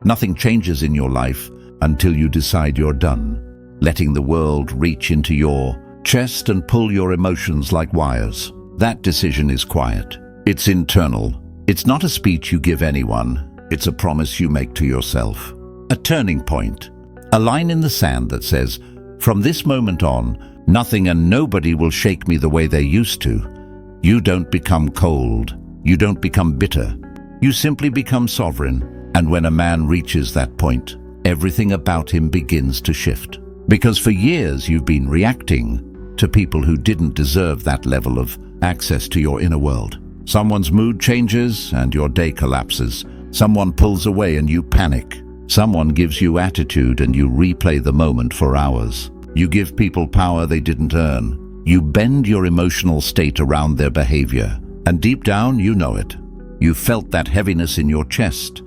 Nothing changes in your life until you decide you're done, letting the world reach into your chest and pull your emotions like wires. That decision is quiet. It's internal. It's not a speech you give anyone. It's a promise you make to yourself. A turning point. A line in the sand that says, "From this moment on, nothing and nobody will shake me the way they used to." You don't become cold. You don't become bitter. You simply become sovereign. And when a man reaches that point, everything about him begins to shift. Because for years you've been reacting to people who didn't deserve that level of access to your inner world. Someone's mood changes and your day collapses. Someone pulls away and you panic. Someone gives you attitude and you replay the moment for hours. You give people power they didn't earn. You bend your emotional state around their behavior. And deep down, you know it. You felt that heaviness in your chest,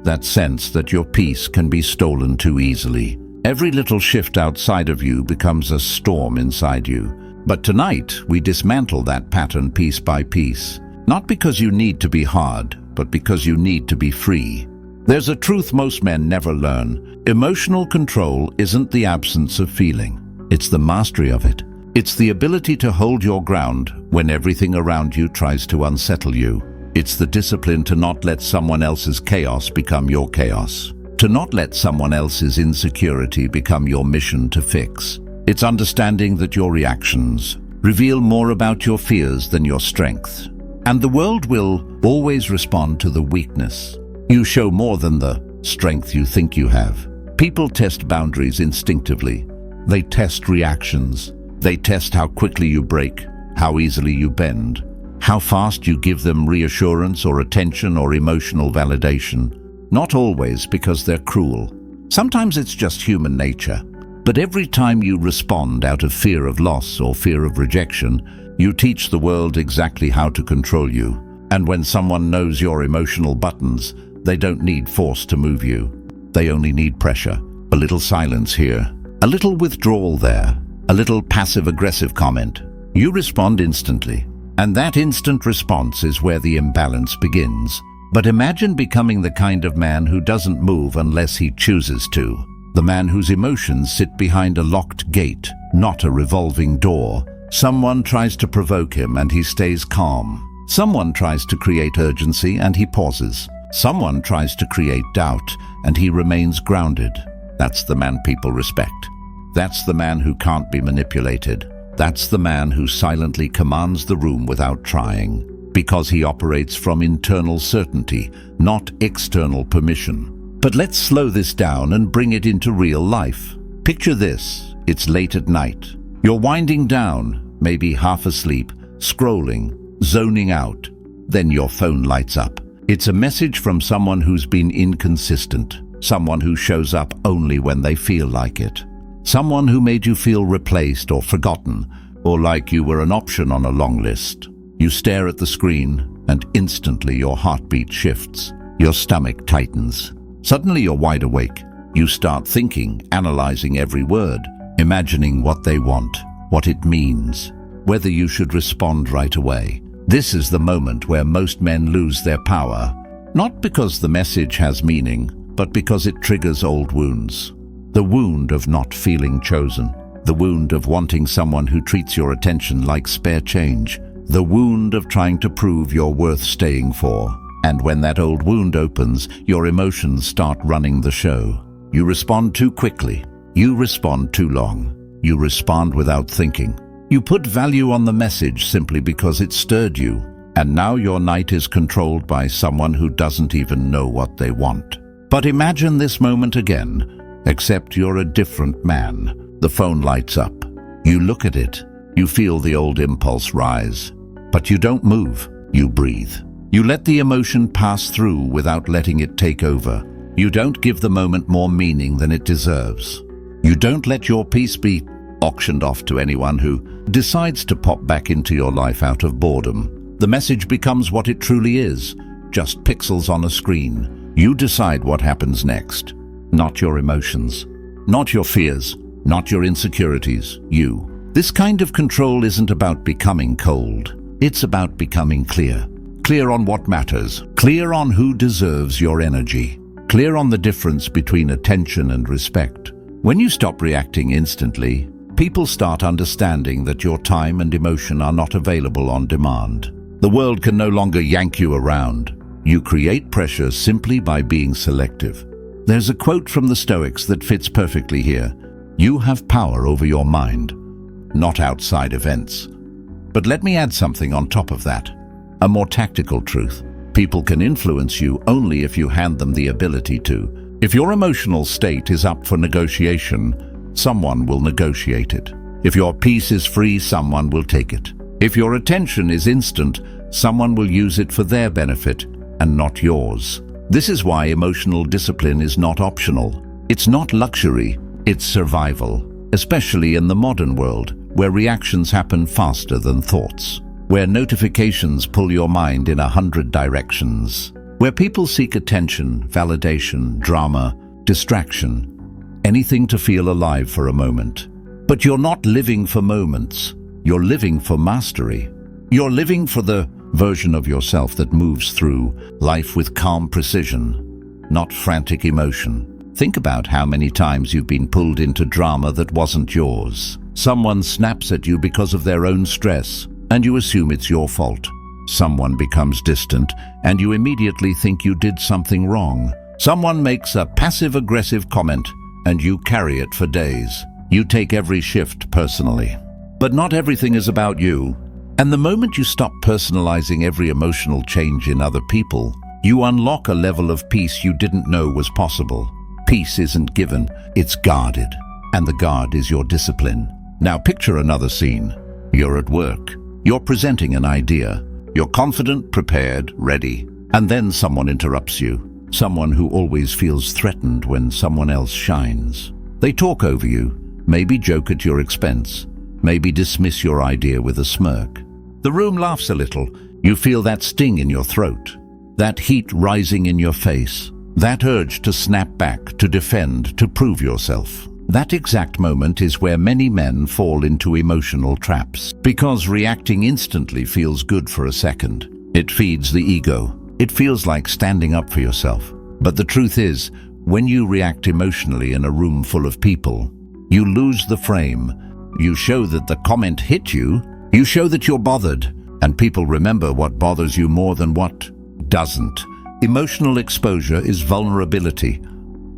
that sense that your peace can be stolen too easily. Every little shift outside of you becomes a storm inside you. But tonight, we dismantle that pattern piece by piece. Not because you need to be hard, but because you need to be free. There's a truth most men never learn. Emotional control isn't the absence of feeling. It's the mastery of it. It's the ability to hold your ground when everything around you tries to unsettle you. It's the discipline to not let someone else's chaos become your chaos. To not let someone else's insecurity become your mission to fix. It's understanding that your reactions reveal more about your fears than your strength. And the world will always respond to the weakness you show more than the strength you think you have. People test boundaries instinctively. They test reactions. They test how quickly you break, how easily you bend, how fast you give them reassurance or attention or emotional validation. Not always because they're cruel. Sometimes it's just human nature. But every time you respond out of fear of loss or fear of rejection, you teach the world exactly how to control you. And when someone knows your emotional buttons, they don't need force to move you. They only need pressure. A little silence here, a little withdrawal there, a little passive-aggressive comment. You respond instantly. And that instant response is where the imbalance begins. But imagine becoming the kind of man who doesn't move unless he chooses to. The man whose emotions sit behind a locked gate, not a revolving door. Someone tries to provoke him and he stays calm. Someone tries to create urgency and he pauses. Someone tries to create doubt and he remains grounded. That's the man people respect. That's the man who can't be manipulated. That's the man who silently commands the room without trying. Because he operates from internal certainty, not external permission. But let's slow this down and bring it into real life. Picture this. It's late at night. You're winding down, maybe half asleep, scrolling, zoning out. Then your phone lights up. It's a message from someone who's been inconsistent, someone who shows up only when they feel like it, someone who made you feel replaced or forgotten, or like you were an option on a long list. You stare at the screen, and instantly your heartbeat shifts. Your stomach tightens. Suddenly you're wide awake. You start thinking, analyzing every word, imagining what they want, what it means, whether you should respond right away. This is the moment where most men lose their power, not because the message has meaning, but because it triggers old wounds. The wound of not feeling chosen, the wound of wanting someone who treats your attention like spare change, the wound of trying to prove you're worth staying for. And when that old wound opens, your emotions start running the show. You respond too quickly. You respond too long. You respond without thinking. You put value on the message simply because it stirred you. And now your night is controlled by someone who doesn't even know what they want. But imagine this moment again, except you're a different man. The phone lights up. You look at it. You feel the old impulse rise. But you don't move. You breathe. You let the emotion pass through without letting it take over. You don't give the moment more meaning than it deserves. You don't let your peace be auctioned off to anyone who decides to pop back into your life out of boredom. The message becomes what it truly is, just pixels on a screen. You decide what happens next, not your emotions, not your fears, not your insecurities, you. This kind of control isn't about becoming cold. It's about becoming clear. Clear on what matters, clear on who deserves your energy, clear on the difference between attention and respect. When you stop reacting instantly, people start understanding that your time and emotion are not available on demand. The world can no longer yank you around. You create pressure simply by being selective. There's a quote from the Stoics that fits perfectly here. You have power over your mind, not outside events. But let me add something on top of that. A more tactical truth. People can influence you only if you hand them the ability to. If your emotional state is up for negotiation, someone will negotiate it. If your peace is free, someone will take it. If your attention is instant, someone will use it for their benefit and not yours. This is why emotional discipline is not optional. It's not luxury, it's survival, especially in the modern world, where reactions happen faster than thoughts, where notifications pull your mind in 100 directions, where people seek attention, validation, drama, distraction, anything to feel alive for a moment. But you're not living for moments, you're living for mastery. You're living for the version of yourself that moves through life with calm precision, not frantic emotion. Think about how many times you've been pulled into drama that wasn't yours. Someone snaps at you because of their own stress, and you assume it's your fault. Someone becomes distant, and you immediately think you did something wrong. Someone makes a passive-aggressive comment, and you carry it for days. You take every shift personally. But not everything is about you. And the moment you stop personalizing every emotional change in other people, you unlock a level of peace you didn't know was possible. Peace isn't given, it's guarded. And the guard is your discipline. Now picture another scene. You're at work. You're presenting an idea. You're confident, prepared, ready. And then someone interrupts you. Someone who always feels threatened when someone else shines. They talk over you, maybe joke at your expense, maybe dismiss your idea with a smirk. The room laughs a little. You feel that sting in your throat, that heat rising in your face, that urge to snap back, to defend, to prove yourself. That exact moment is where many men fall into emotional traps, because reacting instantly feels good for a second. It feeds the ego. It feels like standing up for yourself. But the truth is, when you react emotionally in a room full of people, you lose the frame. You show that the comment hit you. You show that you're bothered, and people remember what bothers you more than what doesn't. Emotional exposure is vulnerability,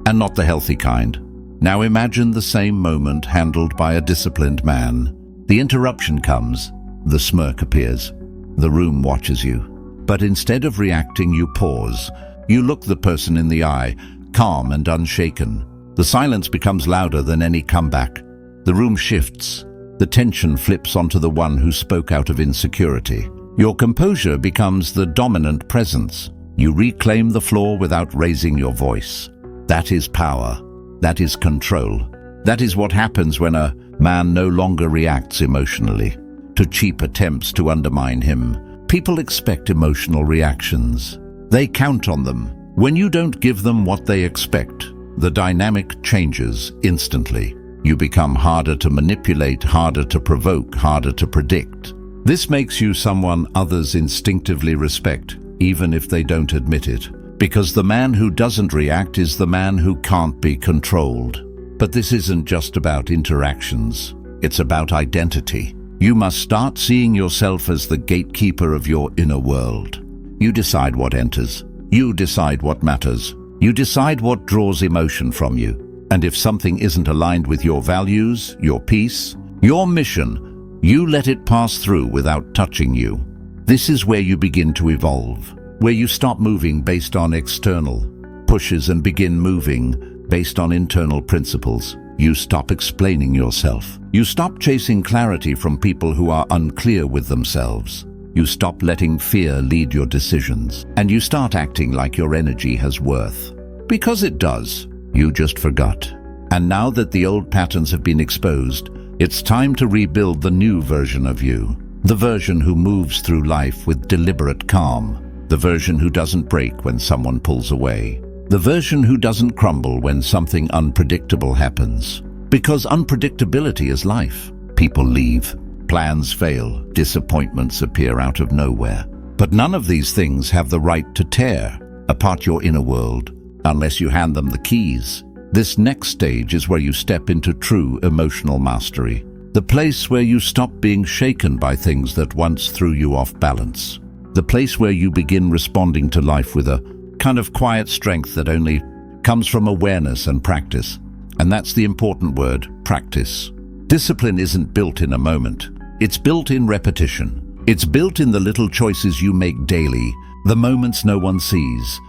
and not the healthy kind. Now imagine the same moment handled by a disciplined man. The interruption comes, the smirk appears, the room watches you. But instead of reacting, you pause. You look the person in the eye, calm and unshaken. The silence becomes louder than any comeback. The room shifts. The tension flips onto the one who spoke out of insecurity. Your composure becomes the dominant presence. You reclaim the floor without raising your voice. That is power. That is control. That is what happens when a man no longer reacts emotionally to cheap attempts to undermine him. People expect emotional reactions. They count on them. When you don't give them what they expect, the dynamic changes instantly. You become harder to manipulate, harder to provoke, harder to predict. This makes you someone others instinctively respect, even if they don't admit it. Because the man who doesn't react is the man who can't be controlled. But this isn't just about interactions. It's about identity. You must start seeing yourself as the gatekeeper of your inner world. You decide what enters. You decide what matters. You decide what draws emotion from you. And if something isn't aligned with your values, your peace, your mission, you let it pass through without touching you. This is where you begin to evolve, where you stop moving based on external pushes and begin moving based on internal principles. You stop explaining yourself. You stop chasing clarity from people who are unclear with themselves. You stop letting fear lead your decisions. And you start acting like your energy has worth. Because it does. You just forgot. And now that the old patterns have been exposed, it's time to rebuild the new version of you. The version who moves through life with deliberate calm. The version who doesn't break when someone pulls away. The version who doesn't crumble when something unpredictable happens. Because unpredictability is life. People leave, plans fail, disappointments appear out of nowhere. But none of these things have the right to tear apart your inner world. unless you hand them the keys. This next stage is where you step into true emotional mastery, the place where you stop being shaken by things that once threw you off balance, the place where you begin responding to life with a kind of quiet strength that only comes from awareness and practice. And that's the important word, practice. Discipline isn't built in a moment. It's built in repetition. It's built in the little choices you make daily, the moments no one sees,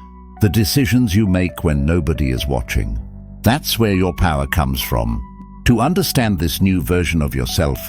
the decisions you make when nobody is watching. That's where your power comes from. To understand this new version of yourself,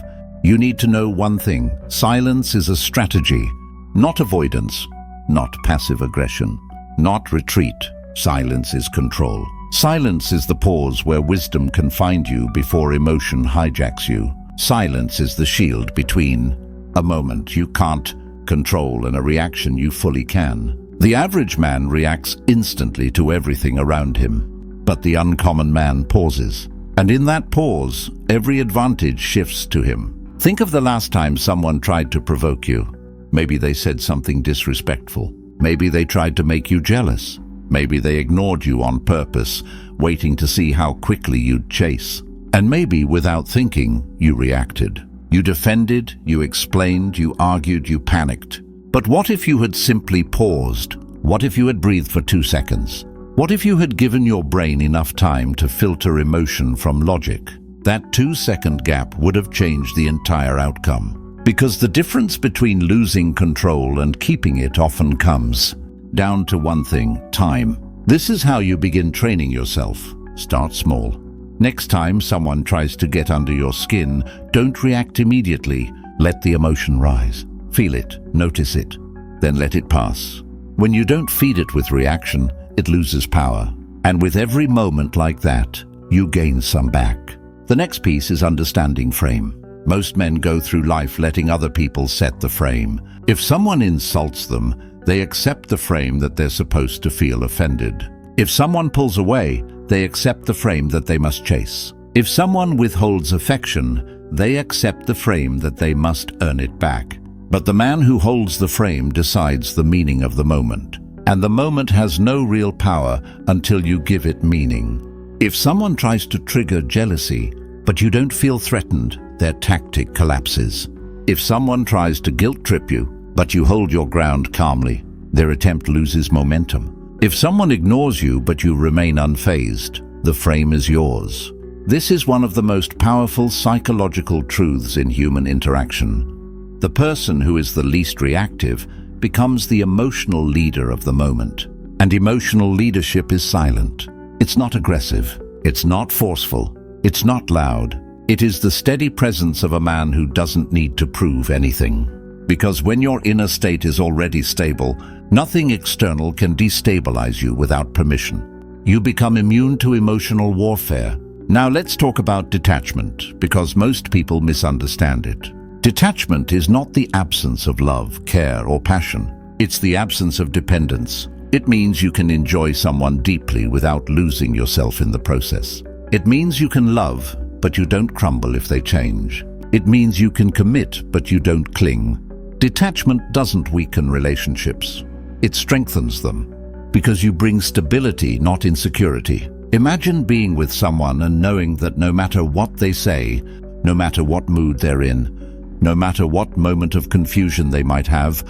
you need to know one thing. Silence is a strategy, not avoidance, not passive aggression, not retreat. Silence is control. Silence is the pause where wisdom can find you before emotion hijacks you. Silence is the shield between a moment you can't control and a reaction you fully can. The average man reacts instantly to everything around him, but the uncommon man pauses. And in that pause, every advantage shifts to him. Think of the last time someone tried to provoke you. Maybe they said something disrespectful. Maybe they tried to make you jealous. Maybe they ignored you on purpose, waiting to see how quickly you'd chase. And maybe, without thinking, you reacted. You defended, you explained, you argued, you panicked. But what if you had simply paused? What if you had breathed for 2 seconds? What if you had given your brain enough time to filter emotion from logic? That 2-second gap would have changed the entire outcome. Because the difference between losing control and keeping it often comes down to one thing: time. This is how you begin training yourself. Start small. Next time someone tries to get under your skin, don't react immediately. Let the emotion rise. Feel it, notice it, then let it pass. When you don't feed it with reaction, it loses power. And with every moment like that, you gain some back. The next piece is understanding frame. Most men go through life letting other people set the frame. If someone insults them, they accept the frame that they're supposed to feel offended. If someone pulls away, they accept the frame that they must chase. If someone withholds affection, they accept the frame that they must earn it back. But the man who holds the frame decides the meaning of the moment. And the moment has no real power until you give it meaning. If someone tries to trigger jealousy, but you don't feel threatened, their tactic collapses. If someone tries to guilt trip you, but you hold your ground calmly, their attempt loses momentum. If someone ignores you but you remain unfazed, the frame is yours. This is one of the most powerful psychological truths in human interaction. The person who is the least reactive becomes the emotional leader of the moment. And emotional leadership is silent. It's not aggressive. It's not forceful. It's not loud. It is the steady presence of a man who doesn't need to prove anything. Because when your inner state is already stable, nothing external can destabilize you without permission. You become immune to emotional warfare. Now let's talk about detachment, because most people misunderstand it. Detachment is not the absence of love, care, or passion. It's the absence of dependence. It means you can enjoy someone deeply without losing yourself in the process. It means you can love, but you don't crumble if they change. It means you can commit, but you don't cling. Detachment doesn't weaken relationships. It strengthens them, because you bring stability, not insecurity. Imagine being with someone and knowing that no matter what they say, no matter what mood they're in, no matter what moment of confusion they might have,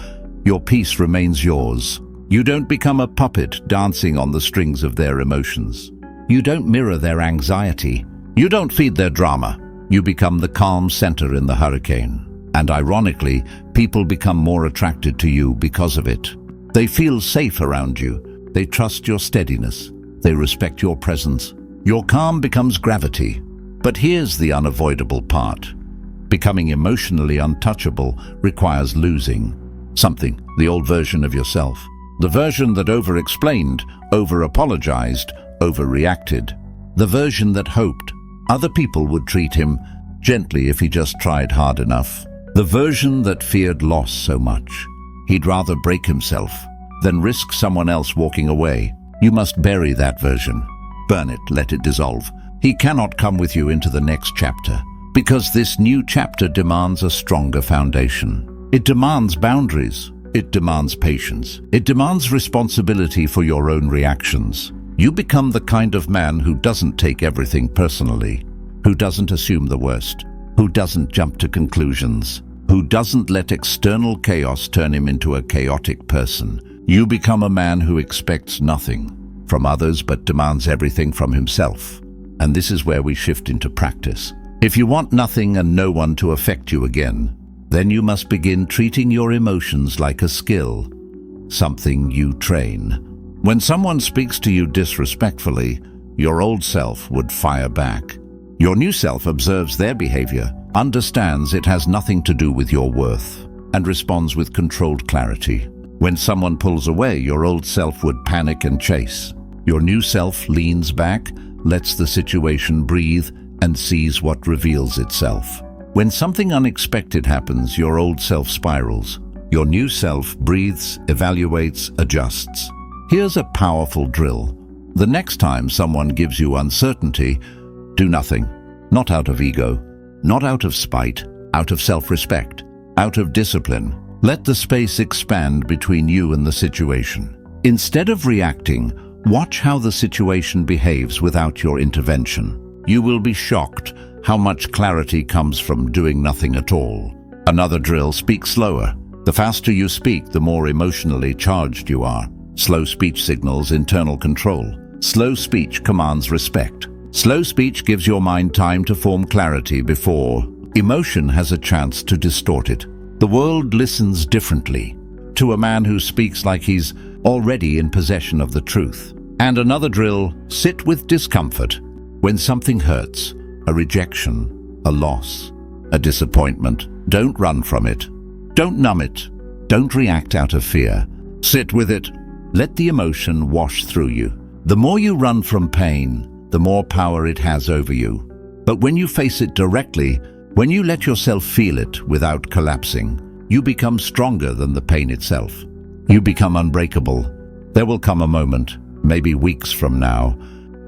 your peace remains yours. You don't become a puppet dancing on the strings of their emotions. You don't mirror their anxiety. You don't feed their drama. You become the calm center in the hurricane. And ironically, people become more attracted to you because of it. They feel safe around you. They trust your steadiness. They respect your presence. Your calm becomes gravity. But here's the unavoidable part. Becoming emotionally untouchable requires losing something, the old version of yourself. The version that over-explained, over-apologized, overreacted. The version that hoped other people would treat him gently if he just tried hard enough. The version that feared loss so much, he'd rather break himself than risk someone else walking away. You must bury that version. Burn it, let it dissolve. He cannot come with you into the next chapter, because this new chapter demands a stronger foundation. It demands boundaries. It demands patience. It demands responsibility for your own reactions. You become the kind of man who doesn't take everything personally, who doesn't assume the worst, who doesn't jump to conclusions, who doesn't let external chaos turn him into a chaotic person. You become a man who expects nothing from others but demands everything from himself. And this is where we shift into practice. If you want nothing and no one to affect you again, then you must begin treating your emotions like a skill, something you train. When someone speaks to you disrespectfully, your old self would fire back. Your new self observes their behavior, understands it has nothing to do with your worth, and responds with controlled clarity. When someone pulls away, your old self would panic and chase. Your new self leans back, lets the situation breathe, and sees what reveals itself. When something unexpected happens, your old self spirals. Your new self breathes, evaluates, adjusts. Here's a powerful drill. The next time someone gives you uncertainty, do nothing. Not out of ego, not out of spite, out of self-respect, out of discipline. Let the space expand between you and the situation. Instead of reacting, watch how the situation behaves without your intervention. You will be shocked how much clarity comes from doing nothing at all. Another drill: speak slower. The faster you speak, the more emotionally charged you are. Slow speech signals internal control. Slow speech commands respect. Slow speech gives your mind time to form clarity before emotion has a chance to distort it. The world listens differently to a man who speaks like he's already in possession of the truth. And another drill: sit with discomfort. When something hurts, a rejection, a loss, a disappointment, don't run from it. Don't numb it. Don't react out of fear. Sit with it. Let the emotion wash through you. The more you run from pain, the more power it has over you. But when you face it directly, when you let yourself feel it without collapsing, you become stronger than the pain itself. You become unbreakable. There will come a moment, maybe weeks from now,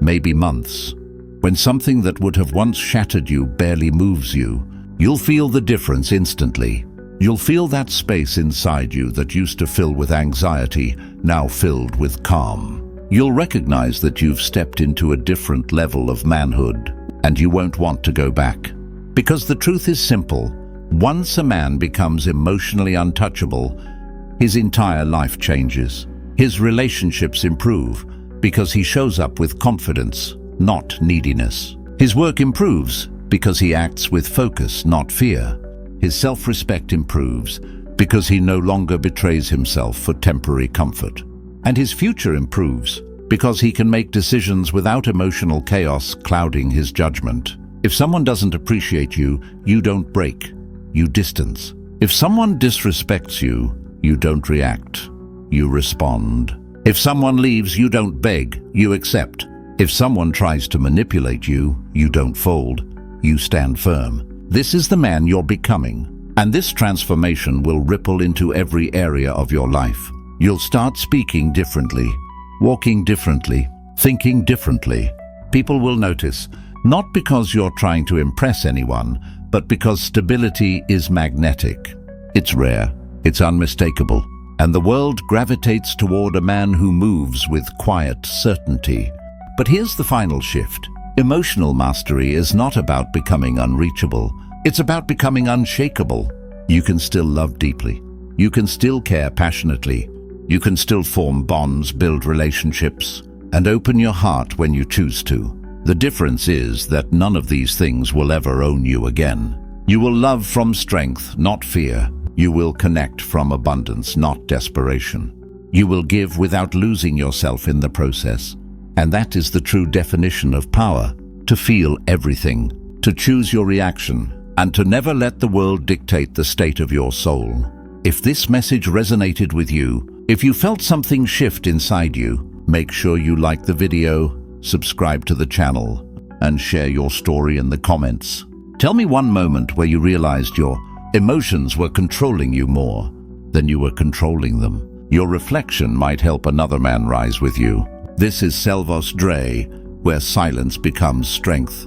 maybe months, when something that would have once shattered you barely moves you. You'll feel the difference instantly. You'll feel that space inside you that used to fill with anxiety, now filled with calm. You'll recognize that you've stepped into a different level of manhood, and you won't want to go back. Because the truth is simple: once a man becomes emotionally untouchable, his entire life changes. His relationships improve because he shows up with confidence, not neediness. His work improves because he acts with focus, not fear. His self-respect improves because he no longer betrays himself for temporary comfort. And his future improves because he can make decisions without emotional chaos clouding his judgment. If someone doesn't appreciate you, you don't break, you distance. If someone disrespects you, you don't react, you respond. If someone leaves, you don't beg, you accept. If someone tries to manipulate you, you don't fold, you stand firm. This is the man you're becoming, and this transformation will ripple into every area of your life. You'll start speaking differently, walking differently, thinking differently. People will notice, not because you're trying to impress anyone, but because stability is magnetic. It's rare, it's unmistakable, and the world gravitates toward a man who moves with quiet certainty. But here's the final shift. Emotional mastery is not about becoming unreachable. It's about becoming unshakable. You can still love deeply. You can still care passionately. You can still form bonds, build relationships, and open your heart when you choose to. The difference is that none of these things will ever own you again. You will love from strength, not fear. You will connect from abundance, not desperation. You will give without losing yourself in the process. And that is the true definition of power: to feel everything, to choose your reaction, and to never let the world dictate the state of your soul. If this message resonated with you, if you felt something shift inside you, make sure you like the video, subscribe to the channel, and share your story in the comments. Tell me one moment where you realized your emotions were controlling you more than you were controlling them. Your reflection might help another man rise with you. This is Selvos Dre, where silence becomes strength.